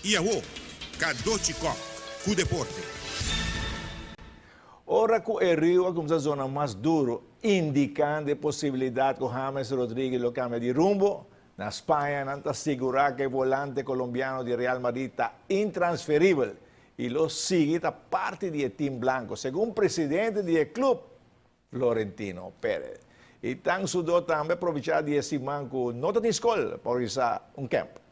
Iaô, Kadochicó, com deporte. Ora que o Rio começa a zona mais duro, indicando a possibilidade que o James Rodrigues lo cambie de rumbo. Na Espanha, não está assegurado que o volante colombiano de Real Madrid está intransferível e lo sigue da parte do time blanco, segundo o presidente do clube, Florentino Pérez. E tão sudou também aproveitar de esse manco nota de escola para realizar campo.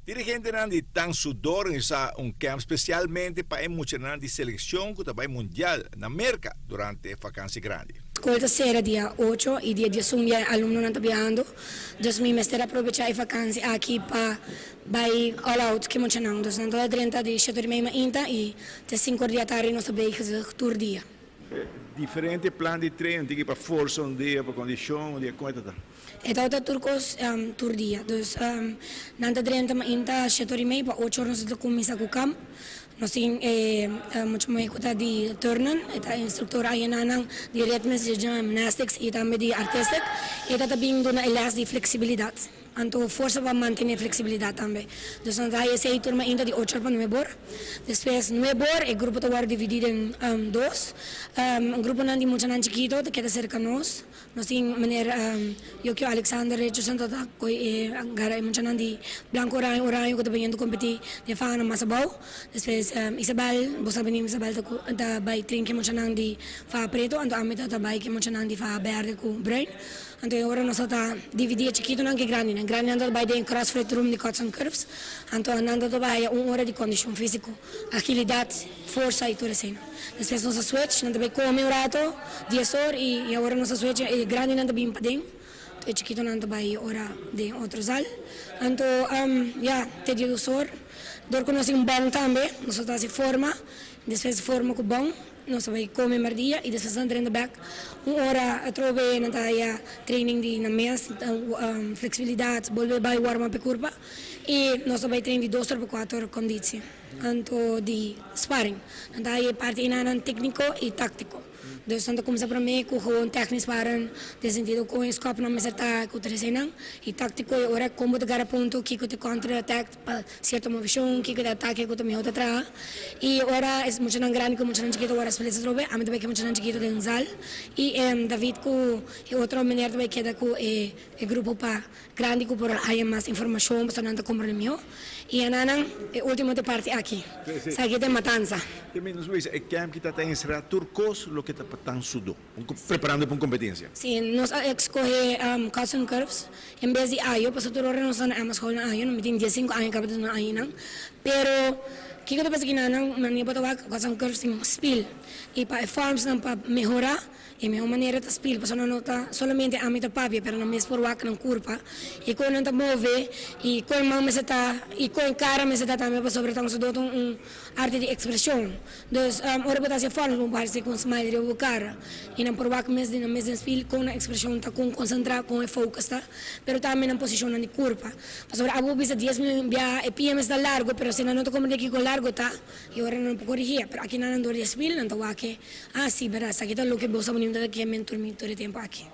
Dirigente de tão sudor realizar campo especialmente para emocionar de seleção que também mundial na América durante a vacância grande. Escolta será dia 8 e dia 10 aluno não está viajando. Então, me mestre aproveitar a vacância aqui para vai all out que muito não. Então, não 30 de 7 meia inta e até 5 da tarde nós vai fazer tour dia. Diferente plano de treino, tem que para força dia, para condição, dia como é que Então, o turcos tour dia. Então, não 30 inta 7 meia para 8 horas nós começa com o campo. Nós temos muito mais coisa de turnen, a instrutora aí nanang de ritmos de gymnastics e também de artística, e também dona elas de flexibilidade. Então, força para manter a flexibilidade também. Então, nós aí turma ainda de 8 para 9 horas. Depois, 9 horas, o grupo está dividido em dois. Um grupo não de muito chiquito, que está cerca de nós. Nós temos maneira, eu que o Alexander, eu sinto que agora muito não de blanco orange, que está vindo competir de fã na massa bom. Depois, Isabel, você sabe Isabel está vai trinque muito não de fã preto, então a mim está vai que muito não de fã verde com brain. Então, agora nós está dividido chiquito não que grande, né? Grande anda vai em CrossFit room de cuts and curves. Então, anda vai 1 hora de condição física, agilidade, força e tudo assim. Depois nós switch, anda vai comer um rato, 10 horas e agora nós switch e grande anda bem para dentro. Então, chiquito anda vai hora de outro sal. Então, te dia 2 horas. Dorco nós bom também, nós está se forma, depois forma com bom. Nós vamos comer mardia e depois andando back 1 hora a trobe na taia training de na mesa flexibilidade volver vai warm up curva e nós vamos treinar de 2 para 4 condições anto de sparring na taia parte inanan técnico e tático. Então, quando começa para mim, com um técnico sparring, de sentido com o scope na mesa tá com o trezenang e tático é hora como de ponto que te contra-ataque para certa movição, que te ataque que te me outra atrás e hora é muito grande, muito chiquito, hora as películas trobe, a mim também que muito chiquito de Zal e David com outra maneira também que com o grupo para grande que por aí mais informação para não comprar meu e a nanang a última parte aqui, sabe que matança. Também nos veis é camp que está em será turcos, lo que está tan sudo, preparando para uma competência. Sim, nós escolhemos cuts and curves, em vez de ayo, para todo hora nós não escolhemos ayo, não tem 15 anos que não ayo não, pero que eu penso que não, mas nem para cuts and curves tem spill e para forms não para melhorar e melhor maneira de spill, para não está solamente a meta papia, pero não mesmo por wak não curva e quando não está move e com mão me está e com cara me está também para sobre tão sudo arte de expressão. Então, ora para se forma um parece com smile de cara e não por wak mes de mes spill com a expressão está com concentrar com o foco está, pero também na posição de curva. Para sobre a bisa 10 mil via e PM está largo, pero se não está como de que com largo tá e ora não pode corrigir, pero aqui não ando de spill não tá wak. Ah, sim, verdade, aqui está lo que você menino que é mentor de tempo aqui.